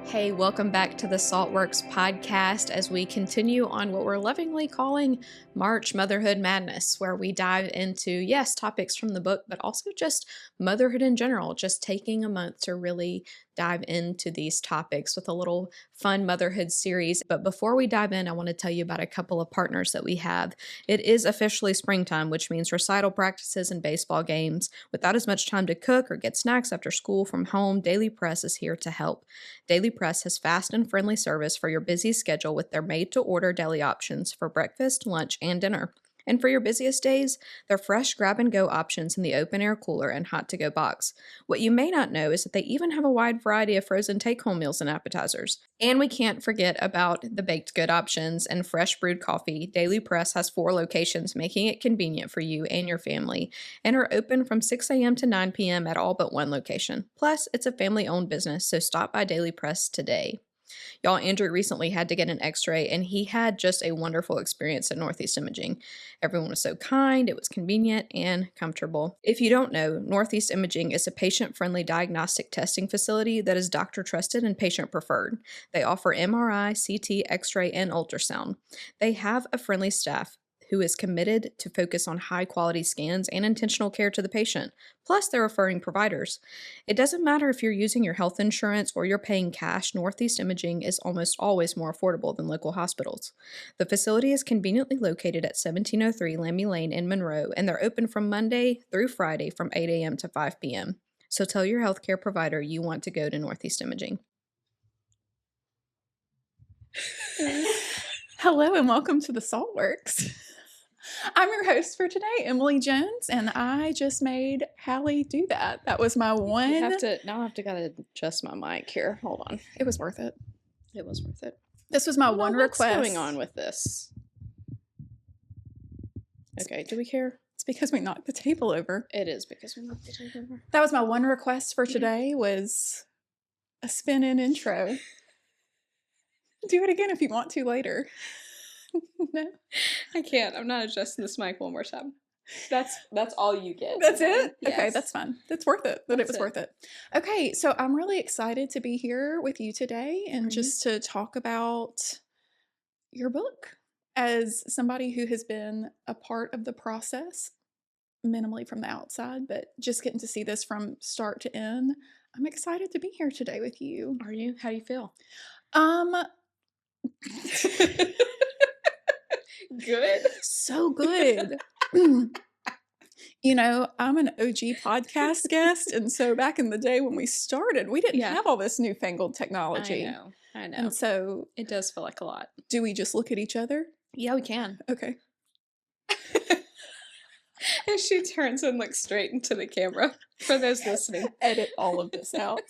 Hey, welcome back to the Saltworks podcast as we continue on what we're lovingly calling March Motherhood Madness, where we dive into, yes, topics from the book, but also just motherhood in general, just taking a month to really dive into these topics with a little fun motherhood series. But before we dive in, I want to tell you about a couple of partners that we have. It is officially springtime, which means recital practices and baseball games. Without as much time to cook or get snacks after school from home, Daily Press is here to help. Daily Press has fast and friendly service for your busy schedule with their made-to-order deli options for breakfast, lunch, and dinner. And for your busiest days, their fresh grab-and-go options in the open-air cooler and hot-to-go box. What you may not know is that they even have a wide variety of frozen take-home meals and appetizers. And we can't forget about the baked good options and fresh brewed coffee. Daily Press has 4 locations, making it convenient for you and your family, and are open from 6 a.m. to 9 p.m. at all but one location. Plus, it's a family-owned business, so stop by Daily Press today. Y'all, Andrew recently had to get an x-ray, and he had just a wonderful experience at Northeast Imaging. Everyone was so kind, it was convenient and comfortable. If you don't know, Northeast Imaging is a patient-friendly diagnostic testing facility that is doctor-trusted and patient-preferred. They offer MRI, CT, x-ray, and ultrasound. They have a friendly staff who is committed to focus on high-quality scans and intentional care to the patient. Plus, they're referring providers. It doesn't matter if you're using your health insurance or you're paying cash, Northeast Imaging is almost always more affordable than local hospitals. The facility is conveniently located at 1703 Lammy Lane in Monroe, and they're open from Monday through Friday from 8 a.m. to 5 p.m. So tell your healthcare provider you want to go to Northeast Imaging. Hello and welcome to the Saltworks. I'm your host for today, Emily Jones, and I just made Hallie do that. That was my one. Now I have to gotta adjust my mic here. Hold on. It was worth it. It was worth it. This was my one request. What's going on with this? Okay, do we care? It's because we knocked the table over. It is because we knocked the table over. That was my one request for today was a spin-in intro. Do it again if you want to later. No, I can't. I'm not adjusting this mic one more time. That's all you get. That's it? Yes. Okay, that's fine. It's worth it. It was worth it. Okay, so I'm really excited to be here with you today and just to talk about your book. As somebody who has been a part of the process, minimally from the outside, but just getting to see this from start to end, I'm excited to be here today with you. Are you? How do you feel? Good. So good. You know, I'm an OG podcast guest, and so back in the day when we started, we didn't have all this newfangled technology. I know. And so it does feel like a lot. Do we just look at each other? Yeah, we can. Okay. And she turns and looks straight into the camera for those listening. Edit all of this out.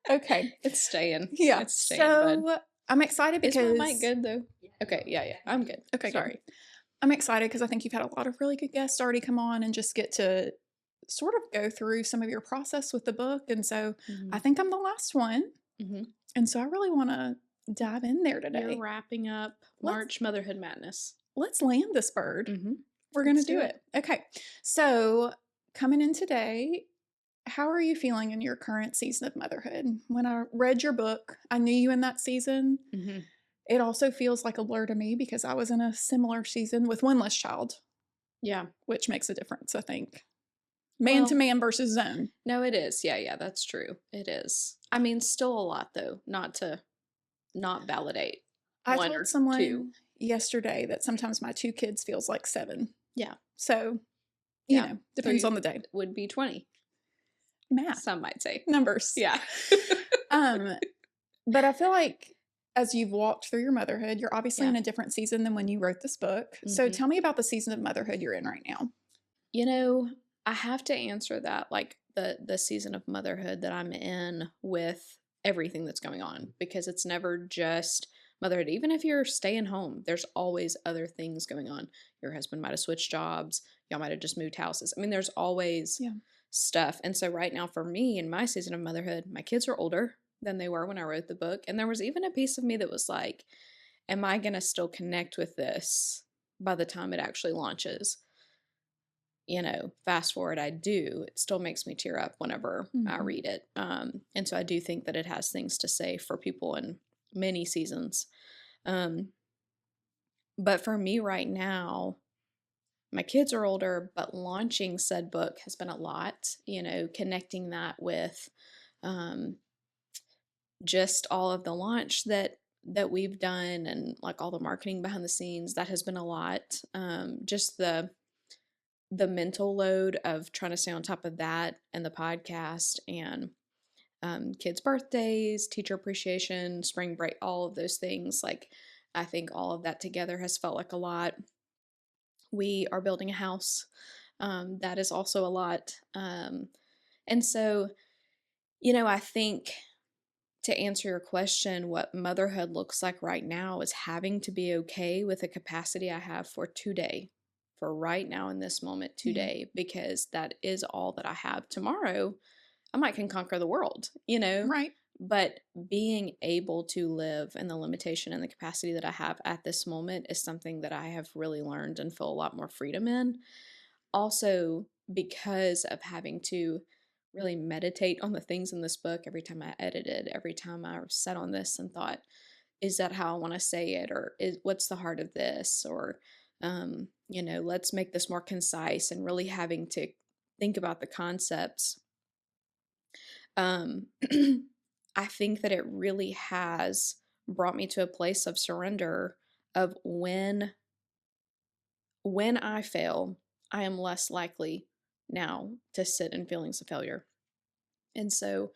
Okay. It's staying. Yeah. It's staying, bud. I'm excited because... Is my mic good, though? Okay, yeah. I'm good. Okay, sorry. Good. I'm excited because I think you've had a lot of really good guests already come on and just get to sort of go through some of your process with the book. And so I think I'm the last one. Mm-hmm. And so I really want to dive in there today. You're wrapping up March Motherhood Madness. Let's land this bird. Mm-hmm. We're going to do it. Okay. So coming in today, how are you feeling in your current season of motherhood? When I read your book, I knew you in that season. Mm-hmm. It also feels like a blur to me because I was in a similar season with one less child. Yeah. Which makes a difference, I think. Man to man versus zone. No, it is. Yeah, that's true. It is. I mean, still a lot, though, not validate. I told someone yesterday that sometimes my 2 kids feels like 7. Yeah. So, you know, depends on the day. Would be 20. Math. Some might say. Numbers. Yeah. But I feel like as you've walked through your motherhood, you're obviously in a different season than when you wrote this book. Mm-hmm. So tell me about the season of motherhood you're in right now. You know, I have to answer that, like the season of motherhood that I'm in with everything that's going on, because it's never just motherhood. Even if you're staying home, there's always other things going on. Your husband might have switched jobs. Y'all might have just moved houses. I mean, there's always stuff. And so right now for me in my season of motherhood, my kids are older than they were when I wrote the book. And there was even a piece of me that was like, am I going to still connect with this by the time it actually launches? Fast forward, I do. It still makes me tear up whenever I Mhm. read it. And so I do think that it has things to say for people in many seasons. Um, but for me right now, my kids are older, but launching said book has been a lot, connecting that with um, just all of the launch that we've done and like all the marketing behind the scenes. That has been a lot. Just the mental load of trying to stay on top of that and the podcast and kids' birthdays, teacher appreciation, spring break, all of those things. Like, I think all of that together has felt like a lot. We are building a house. That is also a lot. And so, I think to answer your question, what motherhood looks like right now is having to be okay with the capacity I have for today, for right now in this moment Yeah. today, because that is all that I have. Tomorrow, I might can conquer the world. Right. But being able to live in the limitation and the capacity that I have at this moment is something that I have really learned and feel a lot more freedom in. Also, because of having to really meditate on the things in this book every time I edited, every time I sat on this and thought, is that how I want to say it? Or what's the heart of this? Or, let's make this more concise and really having to think about the concepts. Um, I think that it really has brought me to a place of surrender of when I fail, I am less likely now to sit in feelings of failure. And so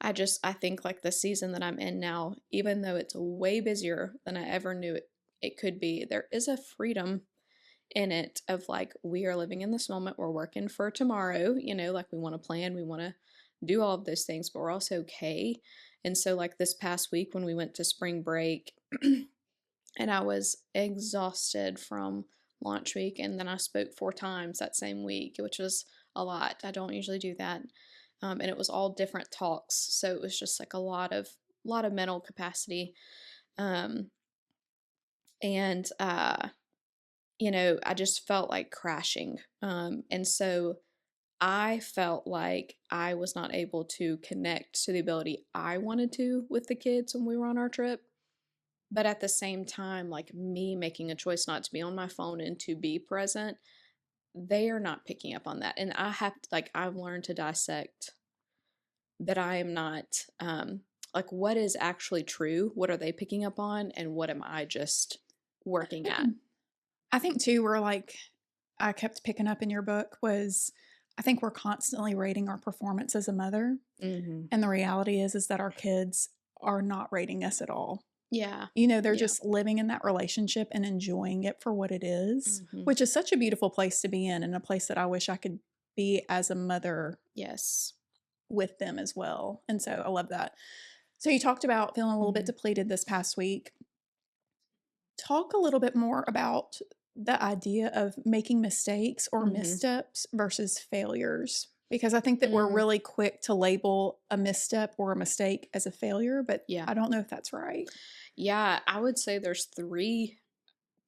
I think like the season that I'm in now, even though it's way busier than I ever knew it could be, there is a freedom in it of like, we are living in this moment, we're working for tomorrow, like we want to plan, we want to do all of those things, but we're also okay. And so like this past week when we went to spring break, and I was exhausted from launch week. And then I spoke 4 times that same week, which was a lot. I don't usually do that. And it was all different talks. So it was just like a lot of mental capacity. Um, and, I just felt like crashing. And so I felt like I was not able to connect to the ability I wanted to with the kids when we were on our trip. But at the same time, like me making a choice not to be on my phone and to be present, they are not picking up on that. And I have to, like, I've learned to dissect that I am not, like, what is actually true? What are they picking up on? And what am I just working at? I think too, we're like, I kept picking up in your book was I think we're constantly rating our performance as a mother. Mm-hmm. And the reality is that our kids are not rating us at all. Yeah. They're Yeah. just living in that relationship and enjoying it for what it is, Mm-hmm. which is such a beautiful place to be in and a place that I wish I could be as a mother Yes. with them as well. And so I love that. So you talked about feeling a little bit Mm-hmm. depleted this past week. Talk a little bit more about the idea of making mistakes or Mm-hmm. missteps versus failures. Because I think that we're Mm, really quick to label a misstep or a mistake as a failure, but yeah. I don't know if that's right. Yeah. I would say there's 3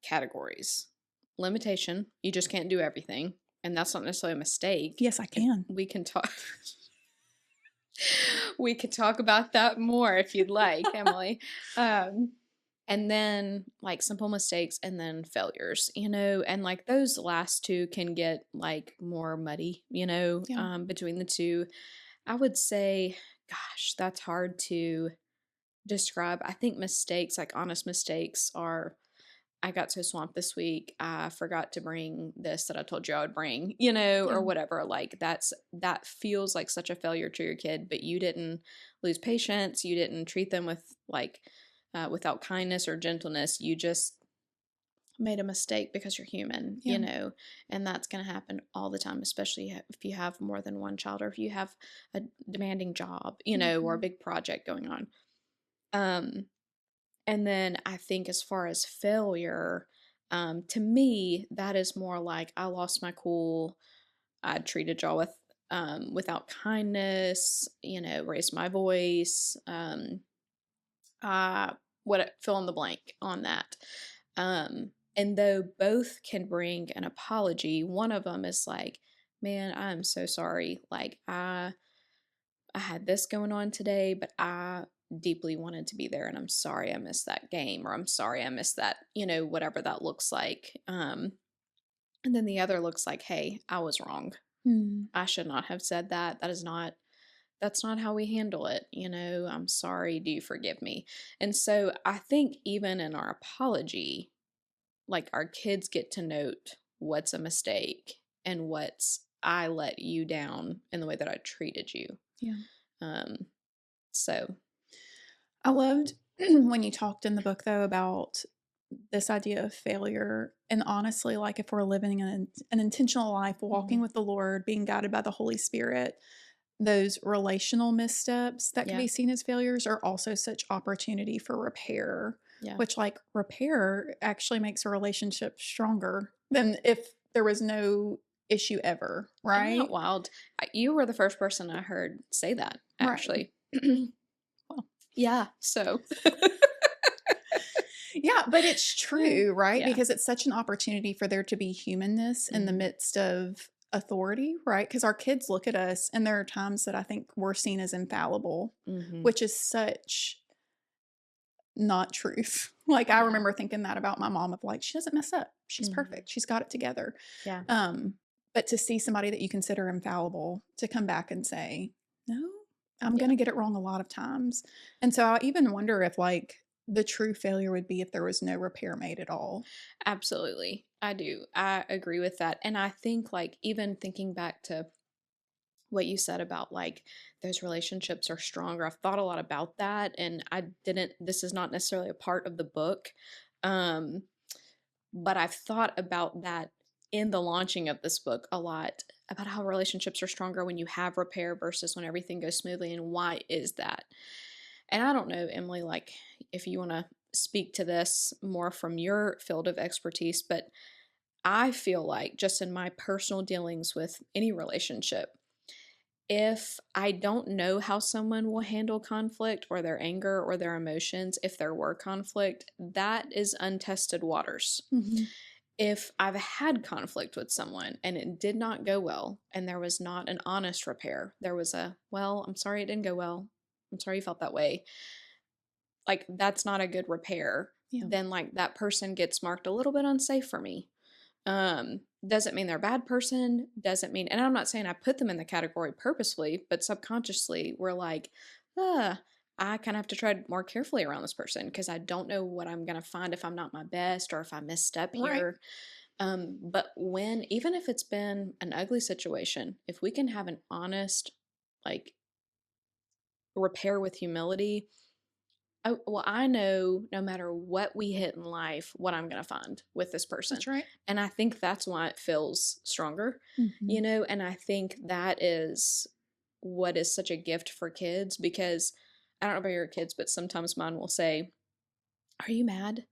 categories. Limitation, you just can't do everything. And that's not necessarily a mistake. Yes, I And can. we can talk we could talk about that more if you'd like, Emily. Um, and then like simple mistakes and then failures, and like those last two can get like more muddy, Yeah. between the two. I would say, gosh, that's hard to describe. I think mistakes, like honest mistakes, are I got so swamped this week. I forgot to bring this that I told you I would bring, or Yeah. whatever. Like that feels like such a failure to your kid, but you didn't lose patience. You didn't treat them with like without kindness or gentleness. You just made a mistake because you're human, Yeah. and that's going to happen all the time, especially if you have more than one child or if you have a demanding job, or a Mhm. big project going on. Um, and then I think as far as failure, to me, that is more like I lost my cool. I treated y'all without kindness, raised my voice. what fill in the blank on that. And though both can bring an apology, one of them is like, man, I'm so sorry. Like I had this going on today, but I deeply wanted to be there and I'm sorry I missed that game, or I'm sorry I missed that, whatever that looks like. And then the other looks like, hey, I was wrong. Mm. I should not have said that. That's not how we handle it. I'm sorry. Do you forgive me? And so I think even in our apology, like our kids get to note what's a mistake and what's I let you down in the way that I treated you. Yeah. Um, so I loved when you talked in the book, though, about this idea of failure. And honestly, like if we're living an intentional life, walking mhm, with the Lord, being guided by the Holy Spirit, those relational missteps that can yeah, be seen as failures are also such opportunity for repair, yeah. which, like, repair actually makes a relationship stronger than if there was no issue ever, Isn't that right? wild? You were the first person I heard say that, Right. actually. Well, Yeah, so yeah, but it's true, right? yeah. Because it's such an opportunity for there to be humanness in the Mhm, midst of authority, right? Because our kids look at us, and there are times that I think we're seen as infallible, mhm. which is such not truth. Like, I Yeah. remember thinking that about my mom, of like, she doesn't mess up. She's Mhm. perfect. She's got it together. Yeah. Um, but to see somebody that you consider infallible to come back and say, no, I'm Yeah. going to get it wrong a lot of times. And so I even wonder if, like, the true failure would be if there was no repair made at all. Absolutely. I do. I agree with that. And I think, like, even thinking back to what you said about like those relationships are stronger, I've thought a lot about that. And this is not necessarily a part of the book. Um, but I've thought about that in the launching of this book a lot, about how relationships are stronger when you have repair versus when everything goes smoothly, and why is that? And I don't know, Emily, like if you want to speak to this more from your field of expertise, but I feel like just in my personal dealings with any relationship, if I don't know how someone will handle conflict or their anger or their emotions, if there were conflict, that is untested waters. Mhm. If I've had conflict with someone and it did not go well and there was not an honest repair, there was well, I'm sorry it didn't go well. I'm sorry you felt that way. Like, that's not a good repair. Yeah. Then, like, that person gets marked a little bit unsafe for me. Doesn't mean they're a bad person, doesn't mean, and I'm not saying I put them in the category purposefully, but subconsciously we're like, I kind of have to tread more carefully around this person because I don't know what I'm going to find if I'm not my best or if I misstep Right. here. But even if it's been an ugly situation, if we can have an honest, like, repair with humility, oh, well, I know no matter what we hit in life, what I'm going to find with this person. That's right. And I think that's why it feels stronger, Mhm. and I think that is what is such a gift for kids, because I don't know about your kids, but sometimes mine will say, are you mad?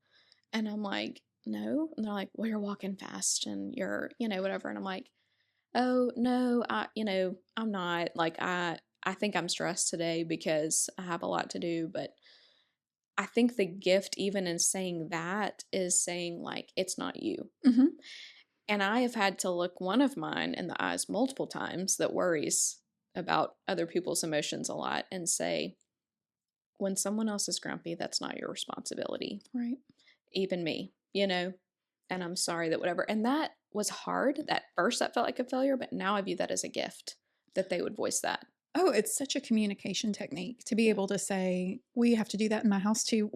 And I'm like, no. And they're like, well, you're walking fast and you're, whatever. And I'm like, oh, no, I'm not. Like, I think I'm stressed today because I have a lot to do, but I think the gift, even in saying that, is saying, like, it's not you. Mhm. And I have had to look one of mine in the eyes multiple times that worries about other people's emotions a lot and say, when someone else is grumpy, that's not your responsibility. Right. Even me. And I'm sorry that whatever. And that was hard. That first, that felt like a failure, but now I view that as a gift that they would voice that. Oh, it's such a communication technique to be Yeah. able to say, we have to do that in my house too.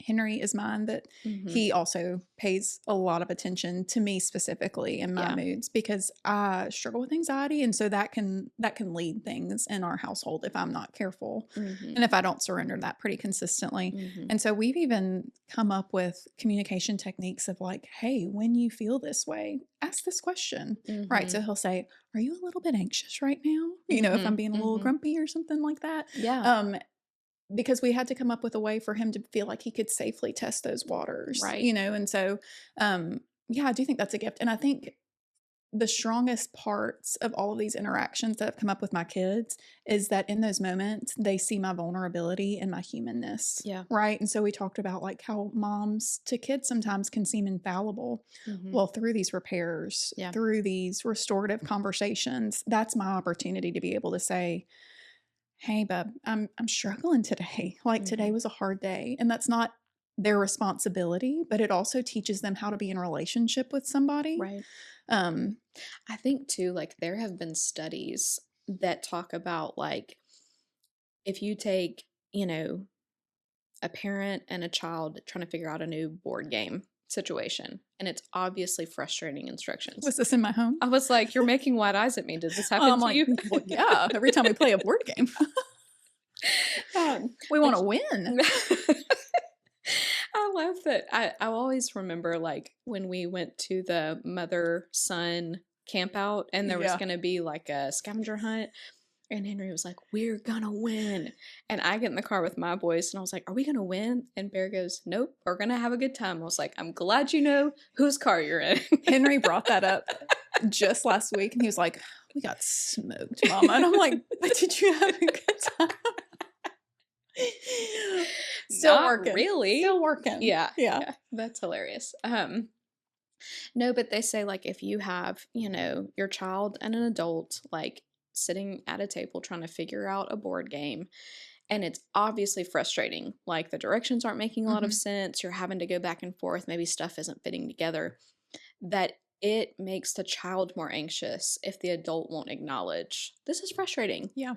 Henry is mine, that Mm-hmm. he also pays a lot of attention to me specifically in my Yeah. moods, because I struggle with anxiety, and so that can lead things in our household if I'm not careful, Mm-hmm. and if I don't surrender that pretty consistently. Mm-hmm. And so we've even come up with communication techniques of like, hey, when you feel this way, ask this question. Right? Mm-hmm. So he'll say, are you a little bit anxious right now? If I'm Mm-hmm. being a little Mm-hmm. grumpy or something like that. Yeah. Um, because we had to come up with a way for him to feel like he could safely test those waters, Right. and so, yeah, I do think that's a gift. And I think the strongest parts of all of these interactions that have come up with my kids is that in those moments, they see my vulnerability and my humanness. Yeah. Right. And so we talked about like how moms to kids sometimes can seem infallible. Mhm. Well, through these repairs, Yeah. through these restorative conversations, that's my opportunity to be able to say, hey, bub, I'm struggling today. Like today Mhm. was a hard day. And that's not their responsibility, but it also teaches them how to be in a relationship with somebody. Right. Um, I think too, like there have been studies that talk about like if you take, you know, a parent and a child trying to figure out a new board game situation, and it's obviously frustrating instructions. was this in my home? I was like, "You're making wide eyes at me. Did this happen I'm to like, you?" well, yeah, every time we play a board game, we want Which to win. I love that. I always remember like when we went to the mother son camp out and there was Yeah. going to be like a scavenger hunt. And Henry was like, "We're gonna win." And I get in the car with my boys and I was like, "Are we gonna win?" And Bear goes, "Nope, we're gonna have a good time." I was like, "I'm glad you know whose car you're in." Henry brought that up just last week and he was like, we got smoked, mama. And I'm like, but did you have a good time? Still Not working. really. Still working. Yeah, Yeah. yeah, that's hilarious. No, but they say like if you have, you know, your child and an adult like sitting at a table trying to figure out a board game and it's obviously frustrating, like the directions aren't making a lot of Mhm. sense, you're having to go back and forth, maybe stuff isn't fitting together, that it makes the child more anxious if the adult won't acknowledge this is frustrating Yeah.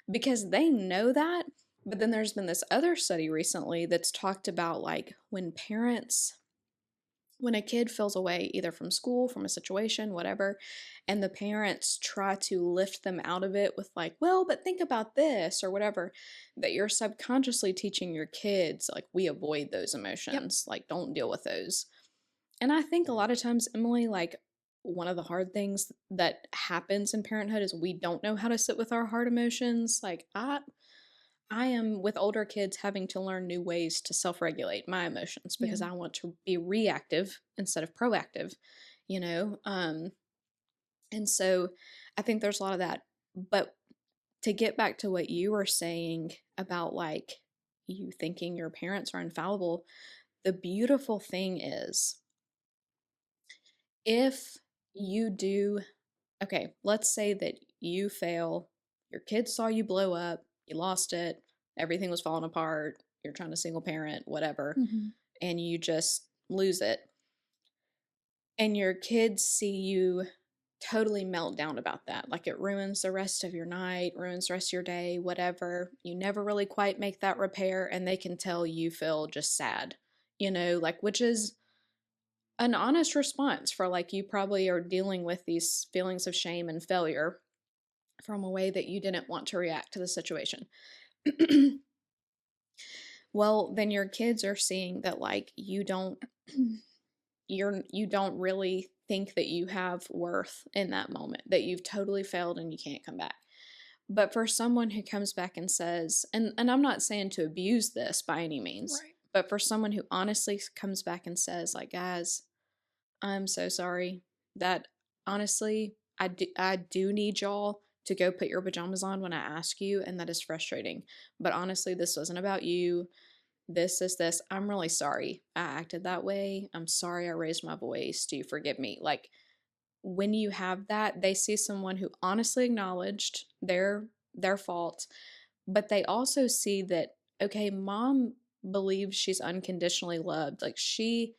because they know that. But then there's been this other study recently that's talked about like when a kid feels away either from school, from a situation, whatever, and the parents try to lift them out of it with like, well, but think about this or whatever, that you're subconsciously teaching your kids like we avoid those Yep. emotions, like don't deal with those. And I think a lot of times, Emily, like one of the hard things that happens in parenthood is we don't know how to sit with our hard emotions. Like I am with older kids having to learn new ways to self regulate my emotions Yeah. because I want to be reactive instead of proactive, you know? And so I think there's a lot of that. But to get back to what you were saying about like you thinking your parents are infallible, the beautiful thing is if you do, okay, let's say that you fail, your kids saw you blow up, you lost it, everything was falling apart, you're trying to single parent, whatever, Mhm. and you just lose it. And your kids see you totally melt down about that. Like it ruins the rest of your night, ruins the rest of your day, whatever. You never really quite make that repair, and they can tell you feel just sad, you know, like, which is an honest response for like you probably are dealing with these feelings of shame and failure from a way that you didn't want to react to the situation. Well, then your kids are seeing that like you don't really think that you have worth in that moment, that you've totally failed and you can't come back. But for someone who comes back and says, and I'm not saying to abuse this by any means, Right. but for someone who honestly comes back and says, like, guys, I'm so sorry that honestly, I do need y'all to go put your pajamas on when I ask you, and that is frustrating. But honestly, this wasn't about you. This is this. I'm really sorry I acted that way. I'm sorry I raised my voice. Do you forgive me? Like when you have that, they see someone who honestly acknowledged their fault, but they also see that okay, mom believes she's unconditionally loved. Like she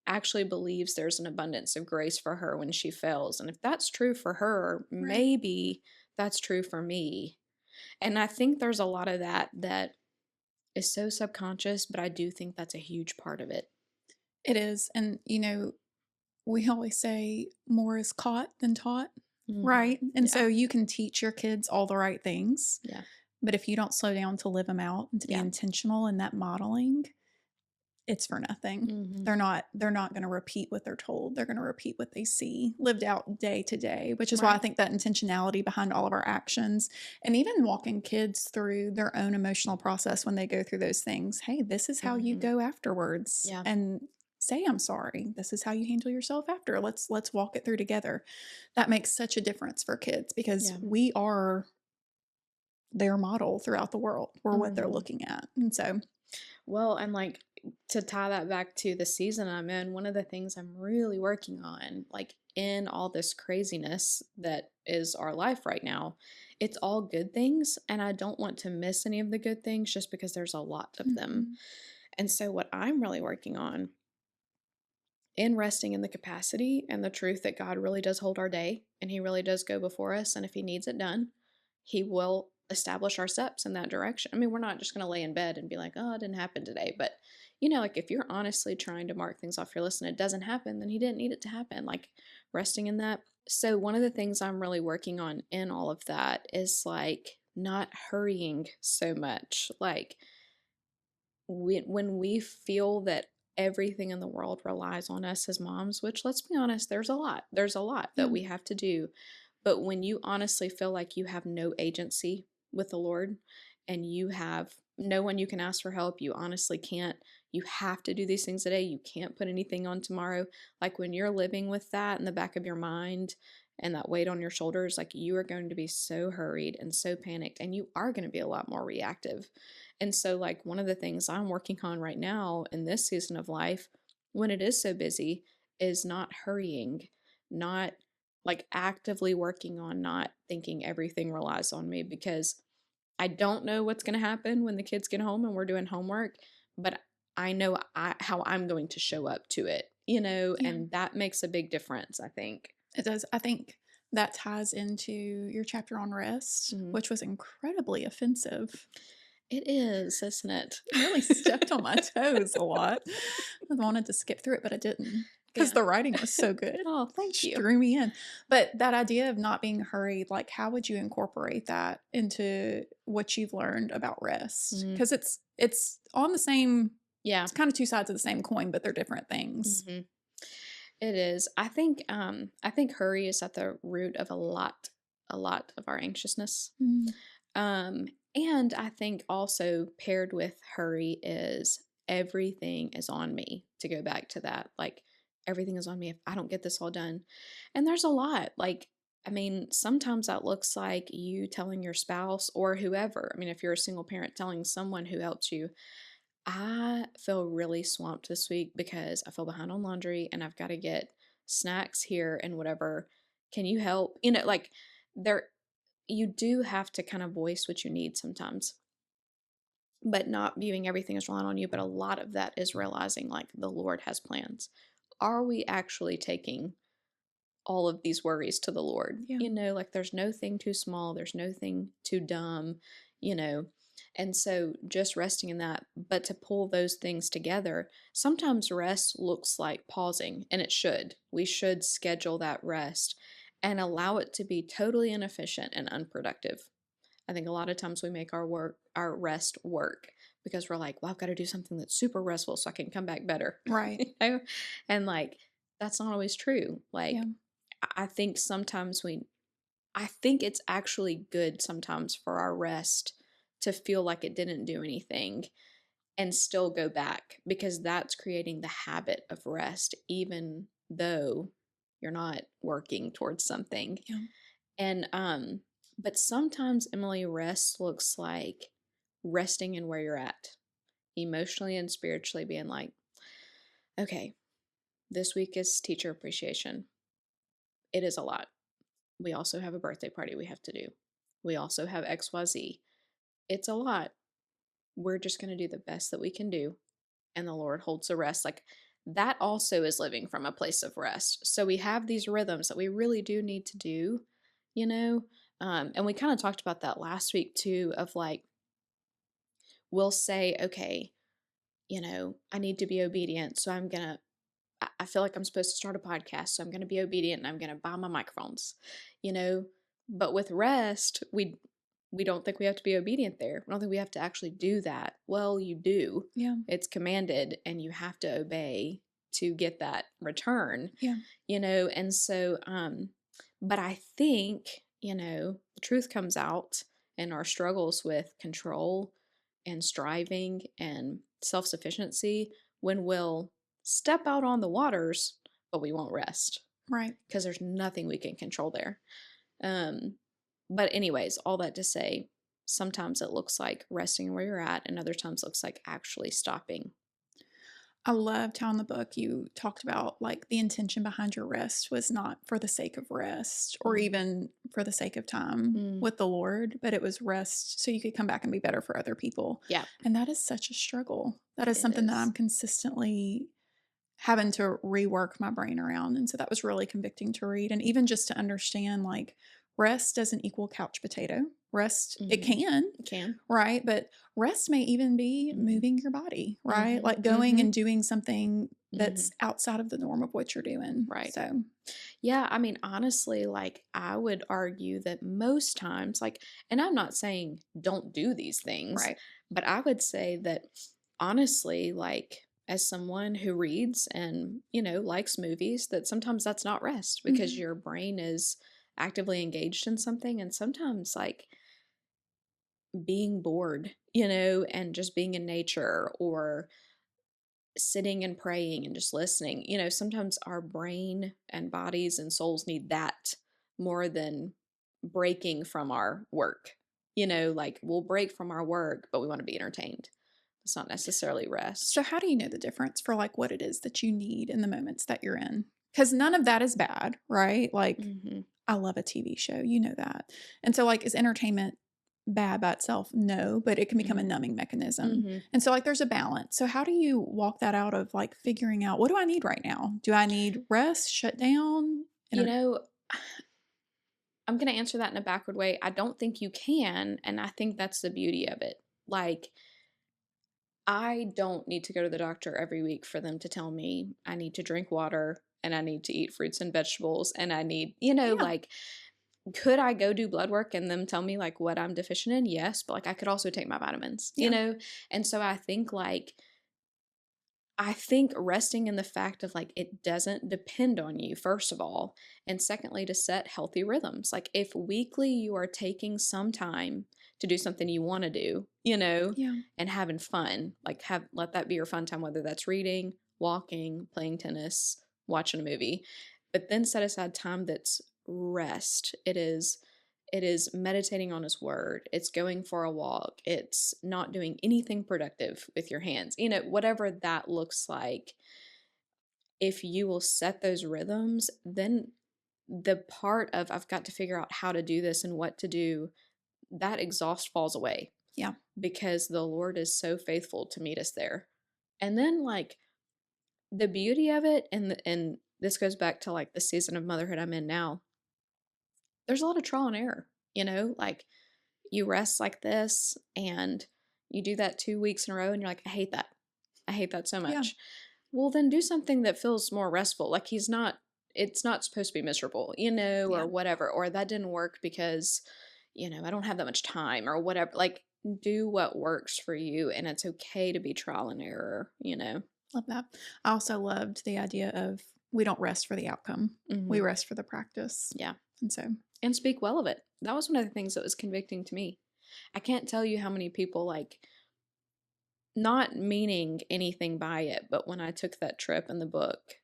actually believes there's an abundance of grace for her when she fails. And if that's true for her, Right. maybe that's true for me. And I think there's a lot of that is so subconscious, but I do think that's a huge part of it. It is. And, we always say more is caught than taught. Mhm. Right. And Yeah. so you can teach your kids all the right things, Yeah. but if you don't slow down to live them out and to be Yeah. intentional in that modeling, it's for nothing. Mhm. They're not going to repeat what they're told. They're going to repeat what they see lived out day to day, which is why I Right. think that intentionality behind all of our actions and even walking kids through their own emotional process when they go through those things. Hey, this is how you Mhm. go afterwards. Yeah. And say I'm sorry. This is how you handle yourself after. Let's walk it through together. That makes such a difference for kids because Yeah. we are their model throughout the world. We're what they're Mhm. looking at. And so, Well, and like to tie that back to the season I'm in, one of the things I'm really working on, like in all this craziness that is our life right now, it's all good things. And I don't want to miss any of the good things just because there's a lot of them. mhm, And so, what I'm really working on in resting in the capacity and the truth that God really does hold our day and He really does go before us. And if He needs it done, He will establish our steps in that direction. I mean, we're not just going to lay in bed and be like, oh, it didn't happen today. But, like if you're honestly trying to mark things off your list and it doesn't happen, then He didn't need it to happen. Like resting in that. So, one of the things I'm really working on in all of that is like not hurrying so much. Like, when we feel that everything in the world relies on us as moms, which let's be honest, there's a lot yeah, that we have to do. But when you honestly feel like you have no agency with the Lord and you have no one you can ask for help, you honestly can't, you have to do these things today, you can't put anything on tomorrow. Like when you're living with that in the back of your mind and that weight on your shoulders, like you are going to be so hurried and so panicked, and you are going to be a lot more reactive. And so, like, one of the things I'm working on right now in this season of life, when it is so busy, is not hurrying, not like actively working on not thinking everything relies on me, because I don't know what's going to happen when the kids get home and we're doing homework, but I know how I'm going to show up to it, yeah. and that makes a big difference, I think. It does. I think that ties into your chapter on rest, Mhm. which was incredibly offensive. It is, isn't It really stepped on my it? toes a lot. I wanted to skip through it, but I didn't because Yeah. the writing was so good. Oh, thank Just you. drew me in. But that idea of not being hurried, like how would you incorporate that into what you've learned about rest? Mhm. Because it's on the same, Yeah. it's kind of two sides of the same coin, but they're different things. Mhm. It is. I think hurry is at the root of a lot of our anxiousness. Mm, Um and I think also paired with hurry is everything is on me, to go back to that. Like everything is on me if I don't get this all done. And there's a lot. Like I mean, sometimes that looks like you telling your spouse or whoever. I mean, if you're a single parent, telling someone who helps you, I feel really swamped this week because I feel behind on laundry and I've got to get snacks here and whatever. Can you help? Like there, you do have to kind of voice what you need sometimes, but not viewing everything as relying on you. But a lot of that is realizing like the Lord has plans. Are we actually taking all of these worries to the Lord? yeah. Like there's no thing too small, there's no thing too dumb, you know. And so just resting in that, but to pull those things together, sometimes rest looks like pausing, and it should. We should schedule that rest and allow it to be totally inefficient and unproductive. I think a lot of times we make our rest work because we're like, well, I've got to do something that's super restful so I can come back better. Right. And like that's not always true. Yeah. Like I think I think it's actually good sometimes for our rest to feel like it didn't do anything and still go back, because that's creating the habit of rest, even though you're not working towards something. Yeah. And, but sometimes, Emily, rest looks like resting in where you're at, emotionally and spiritually, being like, okay, this week is teacher appreciation. It is a lot. We also have a birthday party we have to do. We also have XYZ. It's a lot. We're just going to do the best that we can do. And the Lord holds the rest. Like that also is living from a place of rest. So we have these rhythms that we really do need to do, you know? And we kind of talked about that last week too, of like, we'll say, okay, I need to be obedient. So I feel like I'm supposed to start a podcast, so I'm going to be obedient and I'm going to buy my microphones, you know. But with rest, we don't think we have to be obedient there. We don't think we have to actually do that. Well, you do. Yeah. It's commanded, and you have to obey to get that return, Yeah. And so, but I think the truth comes out in our struggles with control and striving and self sufficiency when we'll step out on the waters, but we won't rest Right. because there's nothing we can control there. Um, but anyways, all that to say, sometimes it looks like resting where you're at, and other times looks like actually stopping. I loved how in the book you talked about like the intention behind your rest was not for the sake of rest or Mhm. even for the sake of time Mm, with the Lord, but it was rest so you could come back and be better for other people. yeah, And that is such a struggle. That is it something that is. I'm consistently having to rework my brain around. And so that was really convicting to read. And even just to understand like rest doesn't equal couch potato. Rest, it Mhm. can, Can. right? But rest may even be Mhm. moving your body, right? Mhm. Like going and Mhm. doing something that's Mhm. outside of the norm of what you're doing. Right. So, Yeah, I mean, honestly, like, I would argue that most times, like, and I'm not saying don't do these things, right. but I would say that honestly, like, as someone who reads and, likes movies, that sometimes that's not rest because Mhm. your brain is actively engaged in something. And sometimes, like, being bored, and just being in nature or sitting and praying and just listening. Sometimes our brain and bodies and souls need that more than breaking from our work. Like we'll break from our work, but we want to be entertained. It's not necessarily So, rest. how do you know the difference for like what it is that you need in the moments that you're in? Because none of that is bad, right? Like, Hmm. I love a TV show, you know that. And so, like, is entertainment bad by itself? No, but it can become a Hmm. numbing mechanism. Hmm. And so, like, there's a balance. So, how do you walk that out of like figuring out what do I need right now? Do I need rest, shut down? You know, I'm going to answer that in a backward way. I don't think you can. And I think that's the beauty of it. Like, I don't need to go to the doctor every week for them to tell me I need to drink water and I need to eat fruits and vegetables and I need, Yeah, like, could I go do blood work and them tell me like what I'm deficient in? Yes, but like I could also take my vitamins, yeah, And so I think resting in the fact of like it doesn't depend on you, first of all. And secondly, to set healthy rhythms. Like if weekly you are taking some time to do something you want to do, yeah. and having fun, like let that be your fun time, whether that's reading, walking, playing tennis, watching a movie. But then set aside time that's rest. It is meditating on his word. It's going for a walk. It's not doing anything productive with your hands. Whatever that looks like. If you will set those rhythms, then the part of I've got to figure out how to do this and what to do, that exhaust falls away Yeah. because the Lord is so faithful to meet us there. And then like the beauty of it and this goes back to like the season of motherhood I'm in now. There's a lot of trial and error, like you rest like this and you do that 2 weeks in a row and you're like, I hate that. I hate that so Yeah. much. Well, then do something that feels more restful. Like it's not supposed to be miserable, or Yeah. whatever. Or that didn't work because, I don't have that much time or whatever. Like do what works for you. And it's okay to be trial and error. Love that. I also loved the idea of we don't rest for the outcome. We Hmm. rest for the practice. Yeah. And so, And speak well of it. That was one of the things that was convicting to me. I can't tell you how many people like not meaning anything by it, but when I took that trip in the book,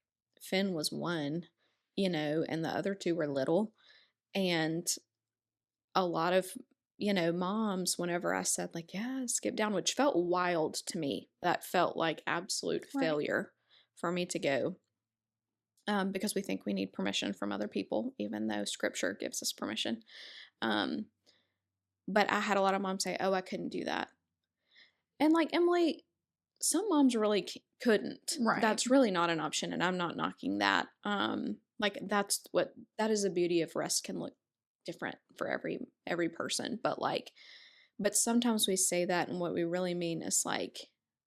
Finn was one, and the other two were little. And a lot of, moms, whenever I said, like, yeah, skip down, which felt wild to me, that felt like absolute right. failure for me to go. Because we think we need permission from other people, even though scripture gives us permission. Um, but I had a lot of moms say, oh, I couldn't do that. And like, Emily, some moms really couldn't. Right. That's really not an option, and I'm not knocking that. Like that is the beauty of rest can look different for every person, but like, but sometimes we say that, and what we really mean is like,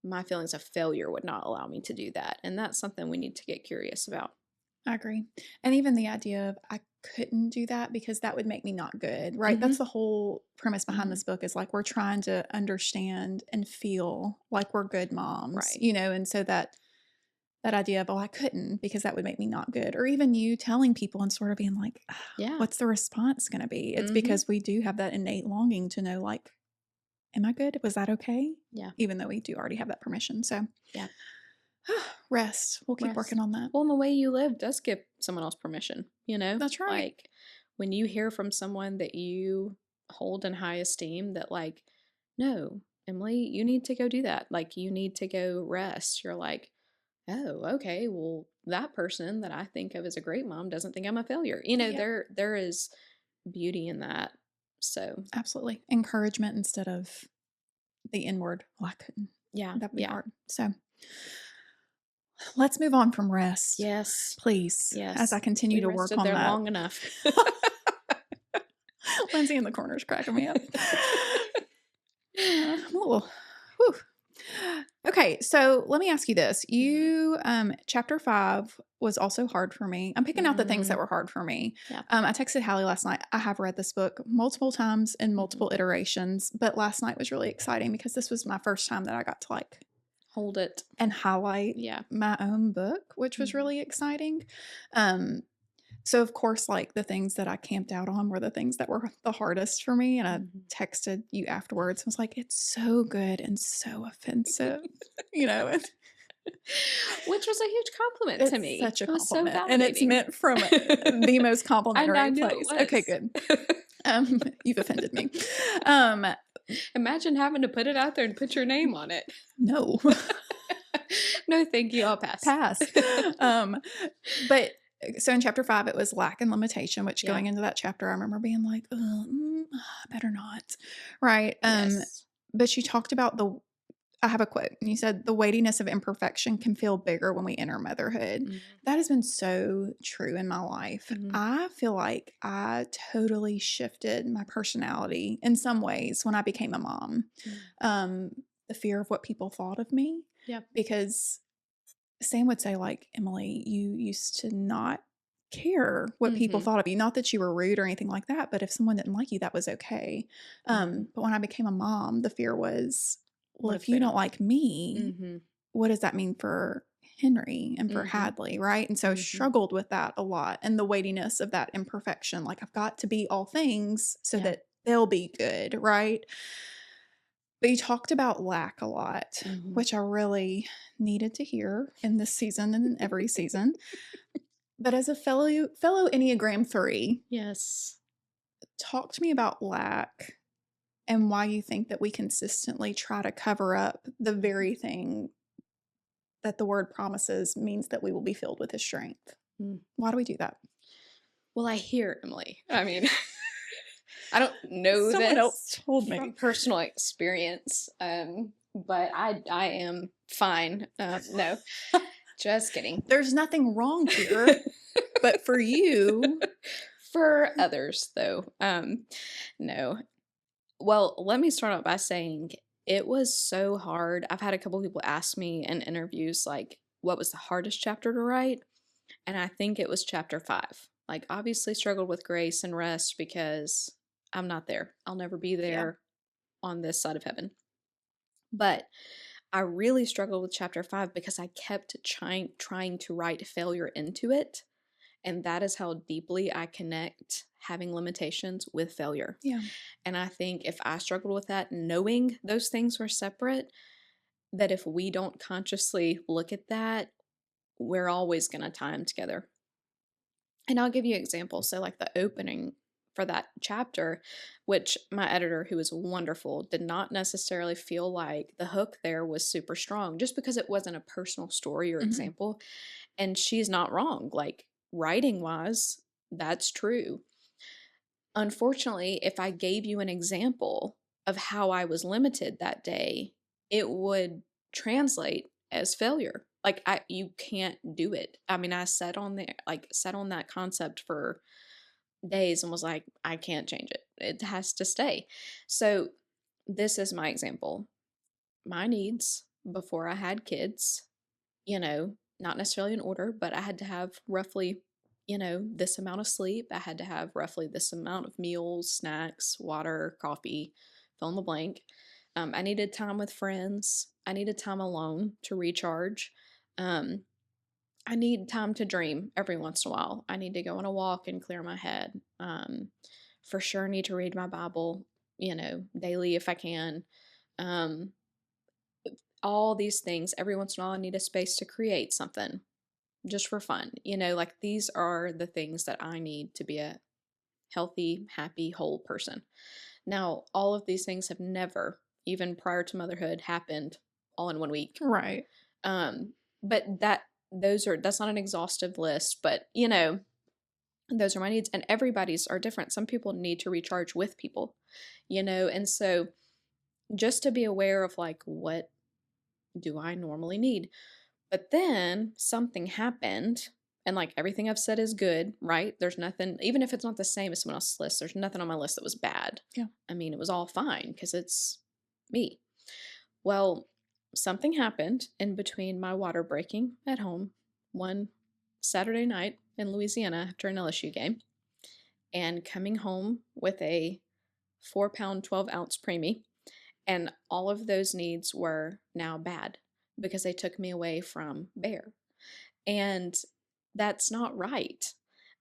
my feelings of failure would not allow me to do that, and that's something we need to get curious about. I agree. And even the idea of I couldn't do that because that would make me not good, right? That's Mm-hmm. the whole premise behind Mm-hmm. this book is like we're trying to understand and feel like we're good moms, Right. and so that idea of, oh, I couldn't because that would make me not good. Or even you telling people and sort of being like, "Ah, Yeah. what's the response going to be? It's Mm-hmm. because we do have that innate longing to know, like, am I good? Was that okay? Yeah. Even though we do already have that permission. So, Yeah. Rest. We'll keep working Rest. on that. Well, and the way you live does give someone else permission, you know? That's right. Like when you hear from someone that you hold in high esteem that, like, no, Emily, you need to go do that. Like, you need to go rest. You're like, oh, okay. Well, that person that I think of as a great mom doesn't think I'm a failure. You know, Yep. there is beauty in that. So, Absolutely. Encouragement instead of the inward. Well, I couldn't. yeah, That would be yeah. hard. So let's move on from rest, Yes. please, as Yes. I continue We to work rested on there that. long enough. Lindsay in the corner is cracking me up. Whew. Okay, so let me ask you this. You, chapter 5 was also hard for me. I'm picking out the things that were hard for me. Yeah. I texted Hallie last night. I have read this book multiple times in multiple iterations, but last night was really exciting because this was my first time that I got to like Hold it. and highlight Yeah. my own book, which was really exciting. So of course, like the things that I camped out on were the things that were the hardest for me. And I texted you afterwards and was like, it's so good and so offensive, you know. Which was a huge compliment to It's me. such a It was so compliment. And it's validating. meant from the most I complimentary knew it place. was. Okay, good. You've offended me. Imagine having to put it out there and put your name on it. No. No, thank you. I'll pass. Pass. But so in chapter 5, it was lack and limitation, which going into that chapter, I remember being like, better not. Right. Yes. But you talked about I have a quote, and you said, the weightiness of imperfection can feel bigger when we enter motherhood. That has been so true in my life. I feel like I totally shifted my personality in some ways when I became a mom. The fear of what people thought of me. Yep. Because Sam would say, like, Emily, you used to not care what people thought of you. Not that you were rude or anything like that, but if someone didn't like you, that was okay. But when I became a mom, the fear was, well, if you don't like me, what does that mean for Henry and for Hadley, right? And so I struggled with that a lot, and the weightiness of that imperfection. Like, I've got to be all things so that they'll be good, right? But you talked about lack a lot, which I really needed to hear in this season and in every season. But as a fellow Enneagram 3, Yes. talk to me about lack and why you think that we consistently try to cover up the very thing that the word promises means that we will be filled with his strength. Why do we do that? Well, I hear, Emily. I mean, I don't know Someone this else told me. from personal experience, but I am fine. No, just kidding. There's nothing wrong here, but for you. For others, though, no. Well, let me start out by saying it was so hard. I've had a couple people ask me in interviews, like, what was the hardest chapter to write? And I think it was chapter 5. Like, obviously struggled with grace and rest because I'm not there. I'll never be there on this side of heaven. But I really struggled with chapter 5 because I kept trying to write failure into it. And that is how deeply I connect having limitations with failure. Yeah. And I think if I struggled with that, knowing those things were separate, that if we don't consciously look at that, we're always going to tie them together. And I'll give you an example. So, like the opening for that chapter, which my editor, who was wonderful, did not necessarily feel like the hook there was super strong just because it wasn't a personal story or example. And she's not wrong. Like, writing wise, that's true. Unfortunately, if I gave you an example of how I was limited that day, it would translate as failure. Like, you can't do it. I mean, I sat on that concept for days and was like, I can't change it. It has to stay. So this is my example. My needs before I had kids, not necessarily in order, but I had to have roughly, this amount of sleep. I had to have roughly this amount of meals, snacks, water, coffee, fill in the blank. I needed time with friends. I needed time alone to recharge. I need time to dream every once in a while. I need to go on a walk and clear my head. For sure need to read my Bible, daily if I can. all these things. Every once in a while, I need a space to create something just for fun. Like these are the things that I need to be a healthy, happy, whole person. Now, all of these things have never, even prior to motherhood, happened all in one week. Right. But that's not an exhaustive list, but those are my needs, and everybody's are different. Some people need to recharge with people, and so just to be aware of like, what do I normally need? But then something happened, and like everything I've said is good, right? There's nothing, even if it's not the same as someone else's list, there's nothing on my list that was bad. Yeah. I mean, it was all fine because it's me. Well, something happened in between my water breaking at home one Saturday night in Louisiana after an LSU game and coming home with a 4 pound, 12 ounce preemie. And all of those needs were now bad because they took me away from Bear. And that's not right.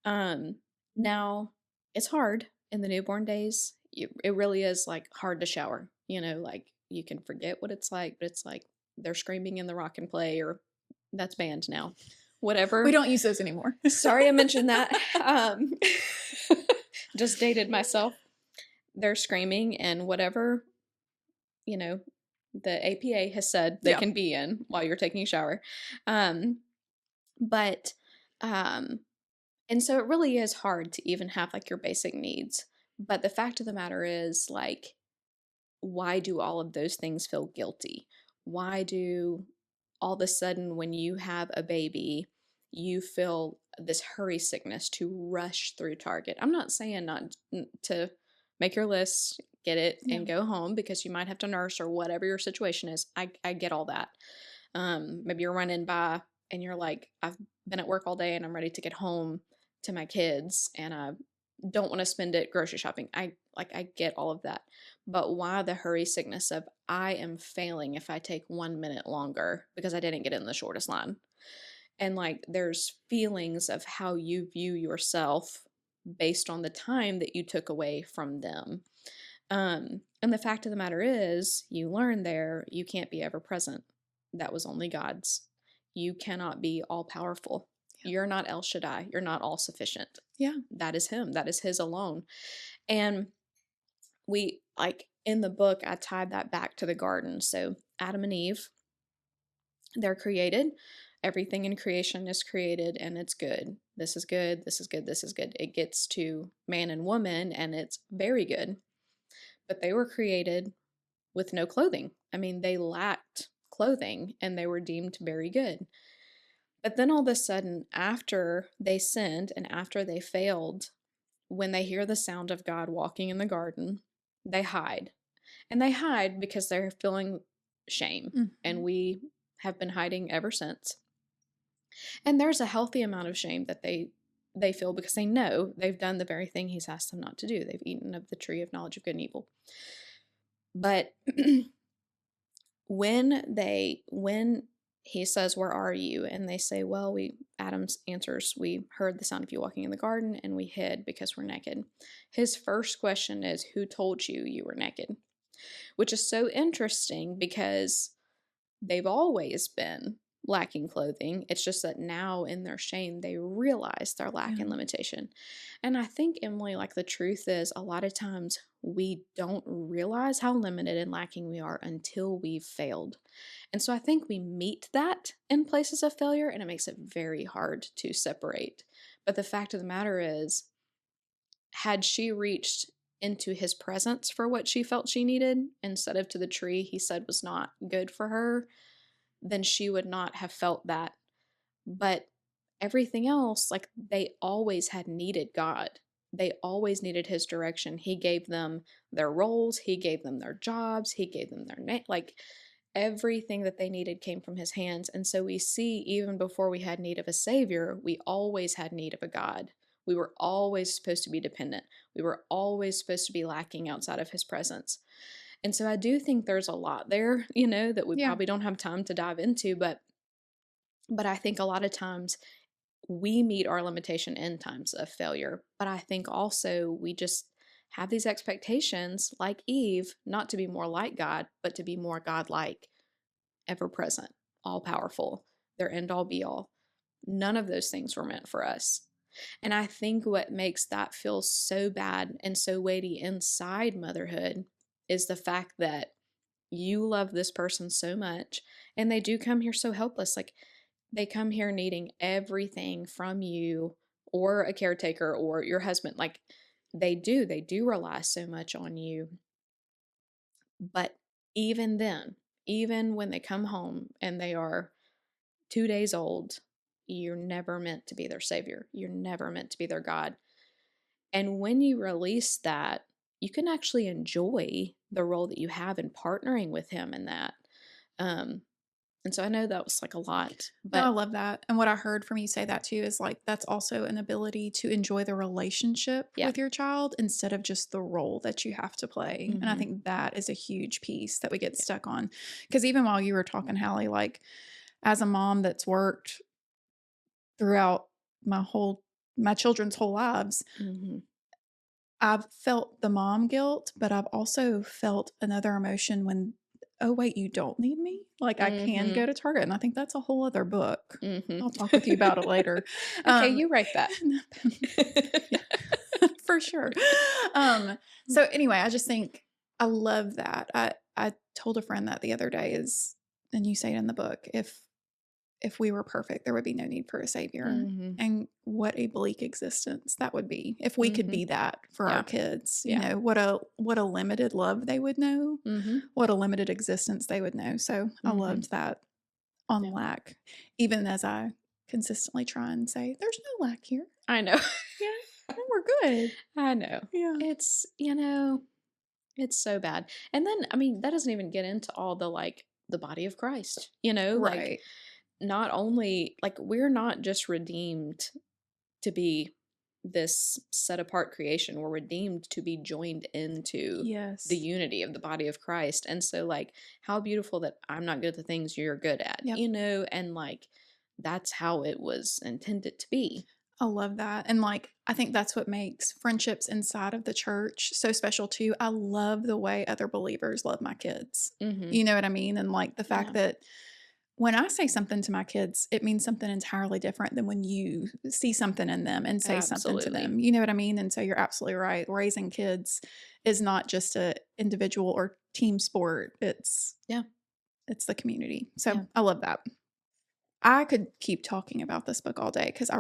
Now, it's hard in the newborn days. It really is like hard to shower. Like you can forget what it's like, but it's like they're screaming in the rock and play, or that's banned now. Whatever. We don't use those anymore. Sorry I mentioned that. Just dated myself. They're screaming and whatever, the APA has said they can be in while you're taking a shower. But, and so it really is hard to even have like your basic needs. But the fact of the matter is, like, why do all of those things feel guilty? Why do all of a sudden, when you have a baby, you feel this hurry sickness to rush through Target? I'm not saying not to make your list, get it, and go home because you might have to nurse or whatever your situation is. I get all that. Maybe you're running by and you're like, I've been at work all day and I'm ready to get home to my kids and I don't want to spend it grocery shopping. I get all of that. But why the hurry sickness of I am failing if I take 1 minute longer because I didn't get in the shortest line? And like there's feelings of how you view yourself based on the time that you took away from them. And the fact of the matter is, you learn there you can't be ever present. That was only God's. You cannot be all powerful. You're not El Shaddai. You're not all sufficient. Yeah. That is him. That is his alone. And we, like in the book, I tied that back to the garden. So Adam and Eve, they're created. Everything in creation is created and it's good. This is good. This is good. This is good. It gets to man and woman and it's very good. But they were created with no clothing. I mean, they lacked clothing and they were deemed very good. But then all of a sudden, after they sinned and after they failed, when they hear the sound of God walking in the garden, they hide. And they hide because they're feeling shame. Mm-hmm. And we have been hiding ever since. And there's a healthy amount of shame that they feel because they know they've done the very thing he's asked them not to do. They've eaten of the tree of knowledge of good and evil. But when he says, where are you? And they say, well, Adam's answers, we heard the sound of you walking in the garden and we hid because we're naked. His first question is, who told you you were naked? Which is so interesting because they've always been lacking clothing. It's just that now in their shame, they realize their lack and limitation. And I think, Emily, like the truth is a lot of times we don't realize how limited and lacking we are until we've failed. And so I think we meet that in places of failure and it makes it very hard to separate. But the fact of the matter is, had she reached into his presence for what she felt she needed instead of to the tree he said was not good for her, then she would not have felt that. But everything else, like they always had needed God. They always needed his direction. He gave them their roles. He gave them their jobs. He gave them their name. Like everything that they needed came from his hands. And so we see even before we had need of a savior, we always had need of a God. We were always supposed to be dependent. We were always supposed to be lacking outside of his presence. And so I do think there's a lot there, that we probably don't have time to dive into, but I think a lot of times we meet our limitation in times of failure. But I think also we just have these expectations like Eve, not to be more like God, but to be more God-like. ever present, all powerful, their end all be all. None of those things were meant for us. And I think what makes that feel so bad and so weighty inside motherhood is the fact that you love this person so much and they do come here so helpless. Like they come here needing everything from you or a caretaker or your husband. Like they do rely so much on you. But even then, even when they come home and they are 2 days old, you're never meant to be their savior. You're never meant to be their God. And when you release that, you can actually enjoy the role that you have in partnering with him in that. Um, and so I know that was like a lot, No, I but love that. And what I heard from you say that too is like that's also an ability to enjoy the relationship yeah. with your child instead of just the role that you have to play. And I Mm-hmm. think that is a huge piece that we get Yeah. stuck on. Because even while you were talking, Hallie, like as a mom that's worked throughout my children's whole lives, Mm-hmm. I've felt the mom guilt, but I've also felt another emotion when, oh, wait, you don't need me? Like I can Mm-hmm. go to Target. And I think that's a whole other book. I'll talk with you Mm-hmm. about it later. Okay, Um, you write that. yeah, for sure. Um, so anyway, I just think I love that. I told a friend that the other day is, and you say it in the book, if we were perfect, there would be no need for a savior. Mm-hmm. And what a bleak existence that would be if we could Mm-hmm. be that for our Yeah. kids. You Yeah. know, what a limited love they would know, Mm-hmm. what a limited existence they would know. So I Mm-hmm. loved that on Yeah. lack, even as I consistently try and say, there's no lack here. I know. Yeah, no, we're good. I know. Yeah. It's, it's so bad. And then, I mean, that doesn't even get into all the like the body of Christ, like Right. not only like we're not just redeemed to be this set apart creation, we're redeemed to be joined into the Yes. unity of the body of Christ. And so, like, how beautiful that I'm not good at the things you're good at, Yep. and like that's how it was intended to be. I love that. And like, I think that's what makes friendships inside of the church so special too. I love the way other believers love my kids. Mm-hmm. You know what I mean? And like the fact Yeah, that when I say something to my kids, it means something entirely different than when you see something in them and say something to absolutely. them. You know what I mean? And so you're absolutely right. Raising kids is not just a individual or team sport. Yeah, It's the community. So yeah. I love that. I could keep talking about this book all day because I